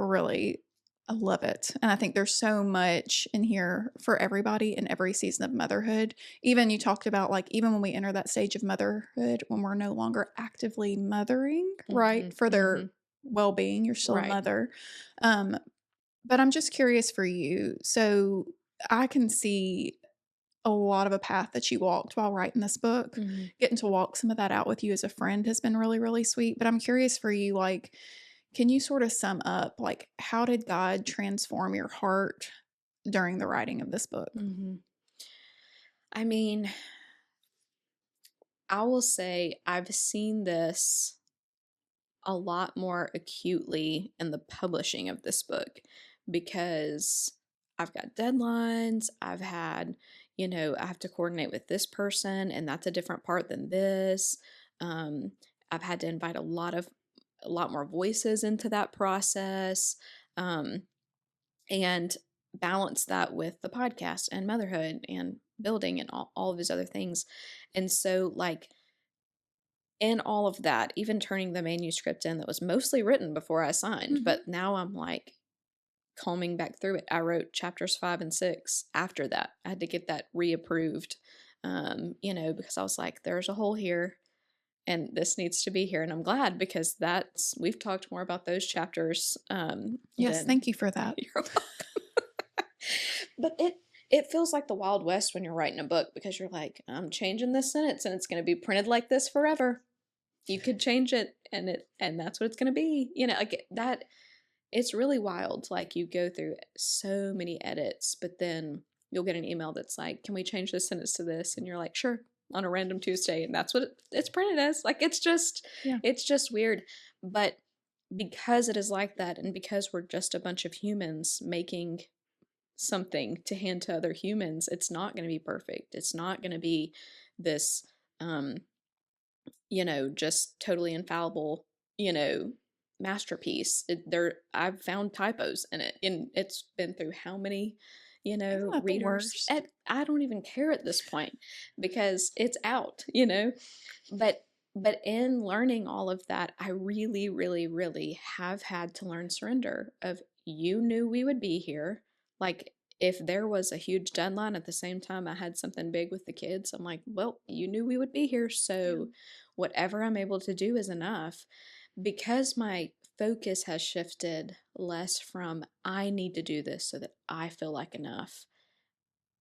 love it. And I think there's so much in here for everybody in every season of motherhood. Even you talked about like even when we enter that stage of motherhood, when we're no longer actively mothering, Mm-hmm. right? For Mm-hmm. their well-being, you're still a Right. mother. Um, but I'm just curious for you. So I can see a lot of a path that you walked while writing this book. Mm-hmm. Getting to walk some of that out with you as a friend has been really, really sweet. But I'm curious for you, like, can you sort of sum up, like, how did God transform your heart during the writing of this book? Mm-hmm. I mean, I will say I've seen this a lot more acutely in the publishing of this book because I've got deadlines. I've had, I have to coordinate with this person, and that's a different part than this. Um, I've had to invite a lot more voices into that process, and balance that with the podcast and motherhood and building and all of these other things. And so, like, in all of that, even turning the manuscript in that was mostly written before I signed, Mhm. but now I'm like combing back through it. I wrote chapters 5 and 6 after that. I had to get that reapproved, because I was like, there's a hole here and this needs to be here. And I'm glad because we've talked more about those chapters Yes, than thank you for that. you're but it feels like the Wild West when you're writing a book because you're like, I'm changing this sentence and it's going to be printed like this forever. You could change it and that's what it's going to be. Like that it's really wild. Like you go through so many edits, but then you'll get an email that's like, "Can we change this sentence to this?" And you're like, "Sure." On a random Tuesday, and that's what it's printed as. Like Yeah. it's just weird. But because it is like that and because we're just a bunch of humans making something to hand to other humans, it's not going to be perfect. It's not going to be this um just totally infallible, masterpiece. I've found typos in it, and it's been through how many, Isn't that the readers. worst? I don't even care at this point because it's out, But in learning all of that, I really, really, really have had to learn surrender of you knew we would be here. Like if there was a huge deadline at the same time I had something big with the kids, I'm like, well, you knew we would be here. Yeah. So whatever I'm able to do is enough because my focus has shifted less from I need to do this so that I feel like enough.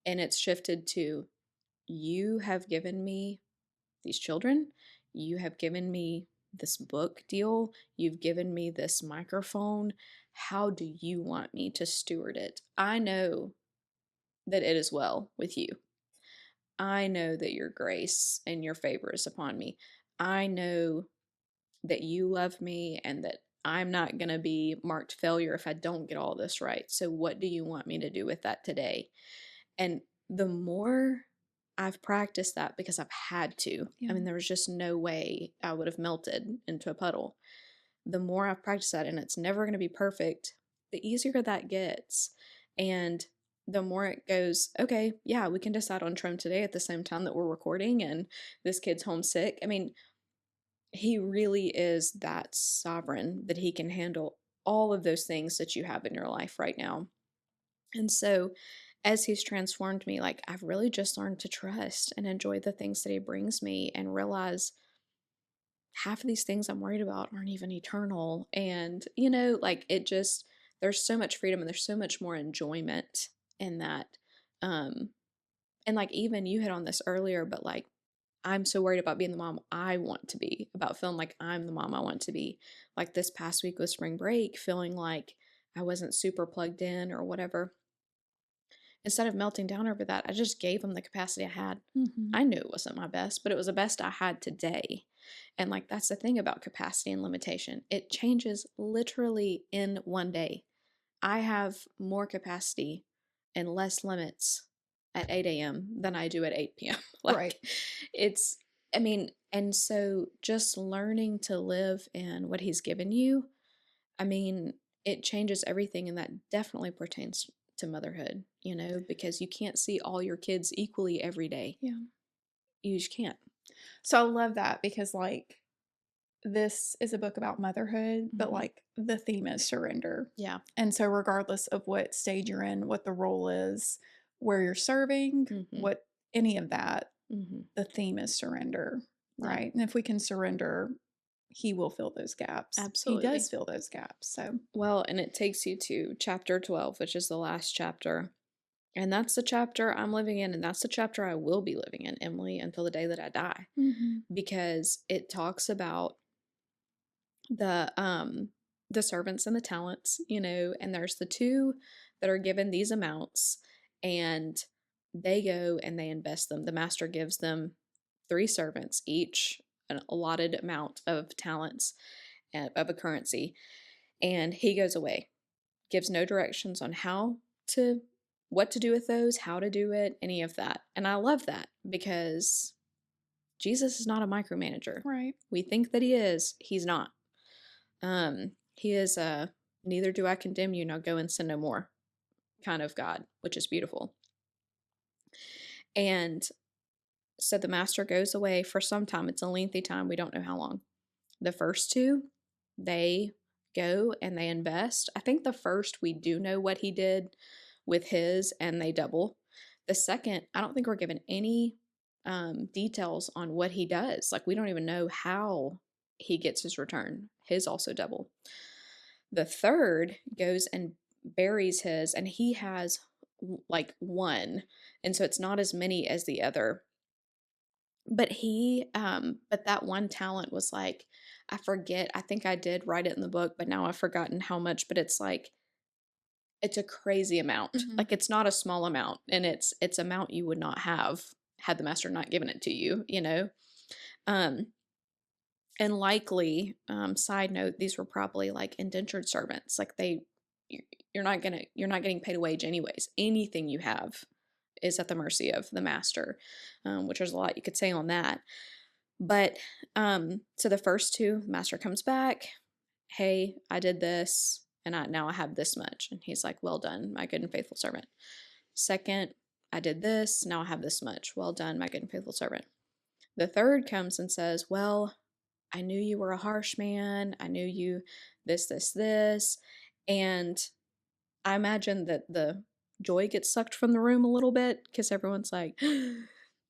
And it's shifted to you have given me these children. You have given me this book deal. You've given me this microphone. How do you want me to steward it? I know that it is well with you. I know that your grace and your favor is upon me. I know that you love me and that I'm not going to be marked failure if I don't get all this right. So, what do you want me to do with that today? And the more I've practiced that because I've had to, Yeah. I mean, there was just no way I would have melted into a puddle. The more I've practiced that, and it's never going to be perfect, the easier that gets. And the more it goes, okay, yeah, we can decide on trim today at the same time that we're recording, and this kid's homesick. I mean, he really is that sovereign that he can handle all of those things that you have in your life right now. And so, as he's transformed me, like I've really just learned to trust and enjoy the things that he brings me and realize half of these things I'm worried about aren't even eternal. And, like it just, there's so much freedom and there's so much more enjoyment in that. Um, and like even you hit on this earlier, but like I'm so worried about being the mom I want to be, about feeling like I'm the mom I want to be. Like this past week with spring break, feeling like I wasn't super plugged in or whatever. Instead of melting down over that, I just gave him the capacity I had. Mm-hmm. I knew it wasn't my best, but it was the best I had today. And like that's the thing about capacity and limitation. It changes literally in one day. I have more capacity and less limits at 8 a.m. than I do at 8 p.m. Right. Like it's, I mean, and so just learning to live in what he's given you, I mean, it changes everything. And that definitely pertains to motherhood, because you can't see all your kids equally every day. Yeah. You just can't. So I love that because, like, this is a book about motherhood, but Mhm. like the theme is surrender. Yeah. And so, regardless of what stage you're in, what the role is, where you're serving, Mhm. what any of that, Mhm. the theme is surrender, Yeah. right? And if we can surrender, he will fill those gaps. He does Absolutely. fill those gaps. So, Well, and it takes you to chapter 12, which is the last chapter. And that's the chapter I'm living in, and that's the chapter I will be living in, Emily, until the day that I die. mm-hmm. Because it talks about the servants and the talents, and there's the two that are given these amounts, and they go and they invest them. The master gives them three servants, each an allotted amount of talents of a currency, and he goes away, gives no directions on to what to do with those, how to do it, any of that. And I love that because Jesus is not a micromanager. Right. We think that he is, he's not. He is a neither do I condemn you, now go and sin no more kind of God, which is beautiful. And so the master goes away for some time. It's a lengthy time. We don't know how long. The first two, they go and they invest. I think the first, we do know what he did with his and they double. The second, I don't think we're given any details on what he does. Like, we don't even know how he gets his return. His also double. The third goes and buries his, and he has like one. And so it's not as many as the other. But that one talent was like, I forget, I think I did write it in the book, but now I've forgotten how much, but it's like, it's a crazy amount. Mm-hmm. Like it's not a small amount, and it's amount you would not have had the master not given it to you, Um, and likely, side note, these were probably like indentured servants. Like you're not getting paid a wage anyways. Anything you have is at the mercy of the master, which there's a lot you could say on that. But so the first two, the master comes back, hey, I did this, and now I have this much. And he's like, well done, my good and faithful servant. Second, I did this, now I have this much. Well done, my good and faithful servant. The third comes and says, well, I knew you were a harsh man. I knew you this. And I imagine that the joy gets sucked from the room a little bit because everyone's like,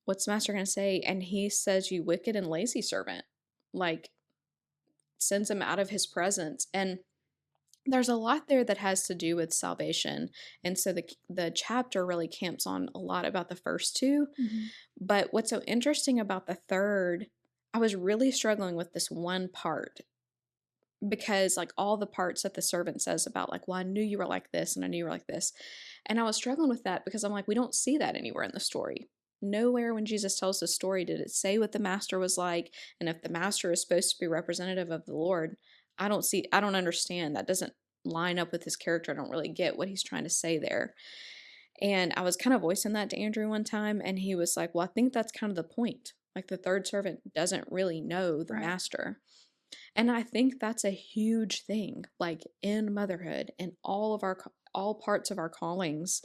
what's the master going to say? And he says, you wicked and lazy servant. Like, sends him out of his presence. And there's a lot there that has to do with salvation. And so the chapter really camps on a lot about the first two. Mm-hmm. But what's so interesting about the third, I was really struggling with this one part because like all the parts that the servant says about like, well, I knew you were like this and I knew you were like this. And I was struggling with that because I'm like, we don't see that anywhere in the story. Nowhere when Jesus tells the story did it say what the master was like. And if the master is supposed to be representative of the Lord, I don't understand. That doesn't line up with his character. I don't really get what he's trying to say there. And I was kind of voicing that to Andrew one time, and he was like, well, I think that's kind of the point. Like the third servant doesn't really know the master. And I think that's a huge thing, like in motherhood and all parts of our callings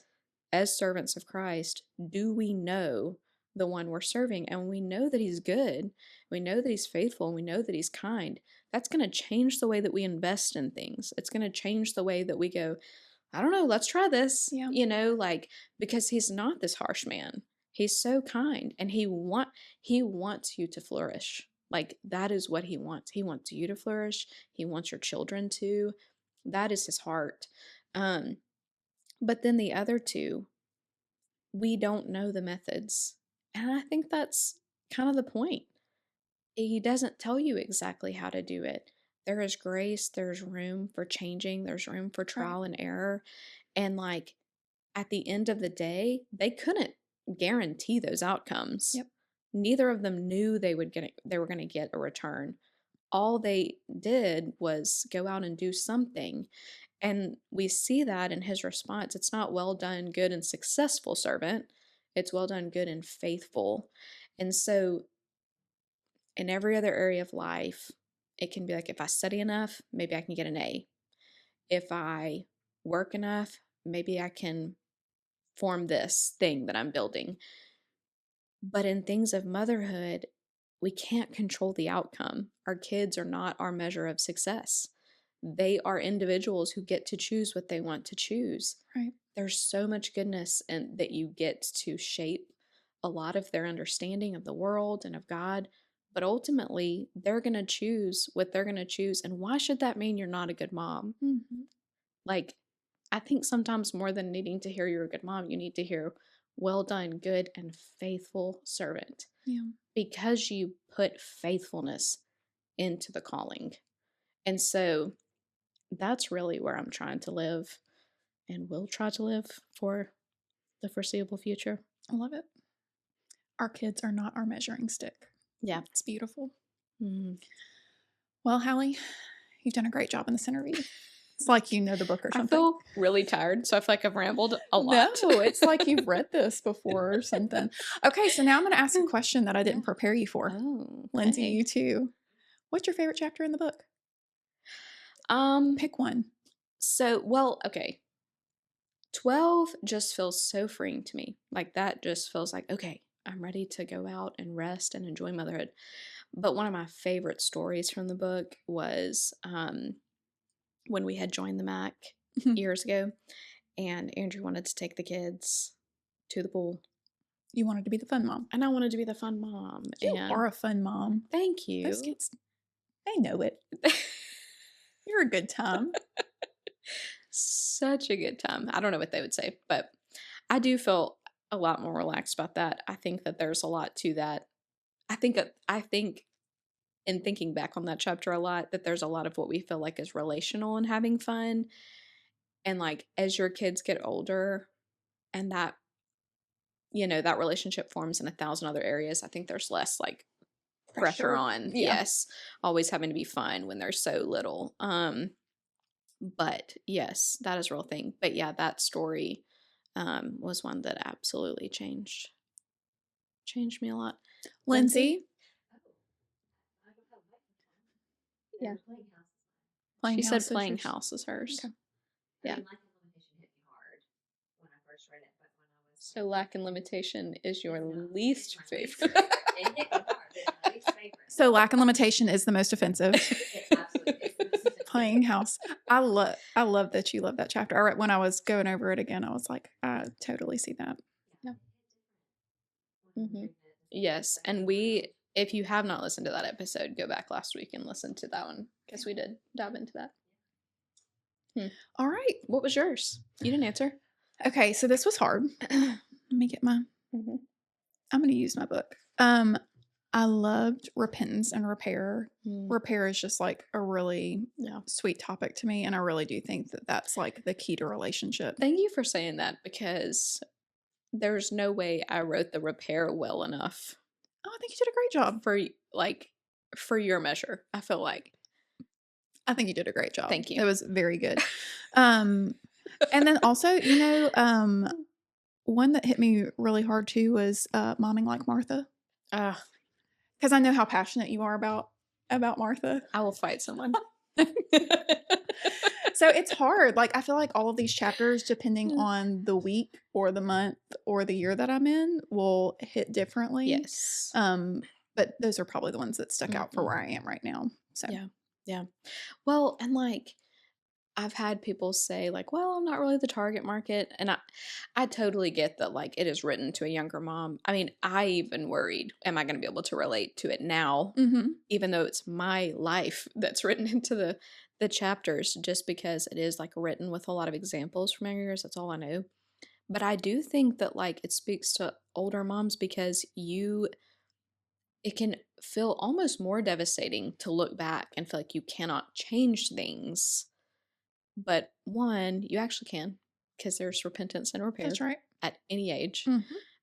as servants of Christ. Do we know the one we're serving? And we know that he's good. We know that he's faithful, and we know that he's kind. That's going to change the way that we invest in things. It's going to change the way that we go, I don't know, let's try this. Yeah. Like because he's not this harsh man. He's so kind, and he wants you to flourish. Like that is what he wants. He wants you to flourish. He wants your children to. That is his heart. But then the other two, we don't know the methods. And I think that's kind of the point. He doesn't tell you exactly how to do it. There is grace, there's room for changing, there's room for trial and error. And like at the end of the day, they couldn't guarantee those outcomes. Yep. Neither of them knew they were going to get a return. All they did was go out and do something. And we see that in his response. It's not well done, good and successful servant. It's well done, good and faithful. And so in every other area of life, it can be like if I study enough, maybe I can get an A. If I work enough, maybe I can form this thing that I'm building. But in things of motherhood, we can't control the outcome. Our kids are not our measure of success. They are individuals who get to choose what they want to choose. Right. There's so much goodness and that you get to shape a lot of their understanding of the world and of God. But ultimately, they're going to choose what they're going to choose. And why should that mean you're not a good mom? Mm-hmm. Like, I think sometimes more than needing to hear you're a good mom, you need to hear, well done, good and faithful servant. Yeah. Because you put faithfulness into the calling. And so that's really where I'm trying to live and will try to live for the foreseeable future. I love it. Our kids are not our measuring stick. Yeah. It's beautiful. Mm-hmm. Well, Hallie, you've done a great job in this interview. It's like you know the book or something. I feel really tired, so I feel like I've rambled a lot. No, it's like you've read this before or something. Okay, so now I'm going to ask a question that I didn't prepare you for. Oh, okay. Lindsay, you too. What's your favorite chapter in the book? Pick one. So, well, okay. 12 just feels so freeing to me. Like that just feels like, okay, I'm ready to go out and rest and enjoy motherhood. But one of my favorite stories from the book was when we had joined the MAC years ago, and Andrew wanted to take the kids to the pool. You wanted to be the fun mom. And I wanted to be the fun mom. You are a fun mom. Thank you. Those kids, they know it. You're a good time. Such a good time. I don't know what they would say, but I do feel a lot more relaxed about that. I think that there's a lot to that. I think in thinking back on that chapter a lot, that there's a lot of what we feel like is relational and having fun. And like as your kids get older and that, that relationship forms in 1,000 other areas, I think there's less like pressure on, yes, always having to be fun when they're so little. But yes, that is a real thing. But yeah, that story was one that absolutely changed me a lot. Lindsay, Yeah. Playing She said House is playing yours. house is hers. Okay. Yeah. So lack and limitation is your least favorite. So lack and limitation is the most offensive. Playing house. I love that you love that chapter. All right, when I was going over it again, I was like, I totally see that. Mm-hmm. Yes, and if you have not listened to that episode, go back last week and listen to that one because we did dive into that. All right, what was yours? You didn't answer. Okay, so this was hard. Let me get my. Mm-hmm. I'm going to use my book. I loved repentance and repair. Repair is just like a really sweet topic to me, and I really do think that that's like the key to relationship. Thank you for saying that because there's no way I wrote the repair well enough. Oh, I think you did a great job for your measure. I feel like. I think you did a great job. Thank you. It was very good. And then also, one that hit me really hard too was Momming Like Martha. Because I know how passionate you are about Martha. I will fight someone. So it's hard. Like, I feel like all of these chapters, depending on the week or the month or the year that I'm in, will hit differently. Yes. But those are probably the ones that stuck out for where I am right now. So yeah. Well, and like I've had people say like, well, I'm not really the target market. And I totally get that like it is written to a younger mom. I mean, I even worried, am I going to be able to relate to it now? Even though it's my life that's written into the chapters, just because it is like written with a lot of examples from younger years. That's all I know. But I do think that like it speaks to older moms because it can feel almost more devastating to look back and feel like you cannot change things. But one, you actually can, because there's repentance and repair. That's right. At any age.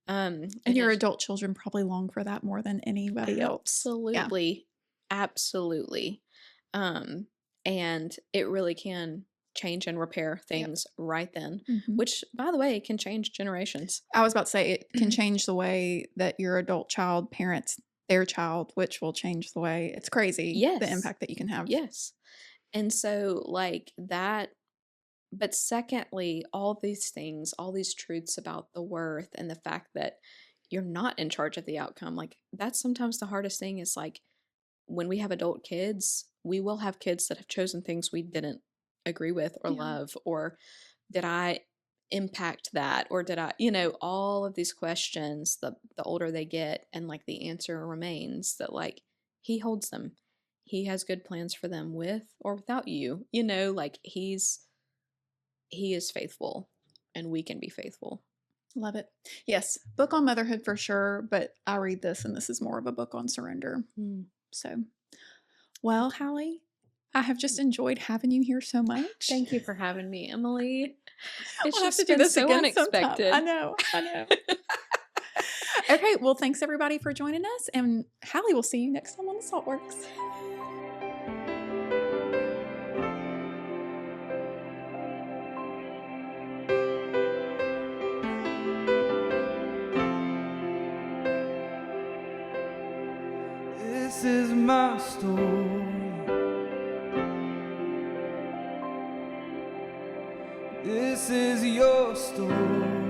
And your adult children probably long for that more than anybody else. Absolutely. Yeah. Absolutely. And it really can change and repair things right then, which, by the way, can change generations. I was about to say it can change the way that your adult child parents their child, which will change the way. It's crazy the impact that you can have. Yes. And so like that, but secondly, all these things, all these truths about the worth and the fact that you're not in charge of the outcome, like that's sometimes the hardest thing is like when we have adult kids, we will have kids that have chosen things we didn't agree with or love, or did I impact that, or did I, all of these questions, the older they get, and like the answer remains that like he holds them. He has good plans for them with or without you, like he is faithful and we can be faithful. Love it. Yes. Book on motherhood for sure. But I read this and this is more of a book on surrender. So, well, Hallie, I have just enjoyed having you here so much. Thank you for having me, Emily. It's we'll just have to do this so again unexpected. Sometime. I know. Okay. Well, thanks everybody for joining us. And Hallie, we'll see you next time on the Saltworks. This is my story. This is your story.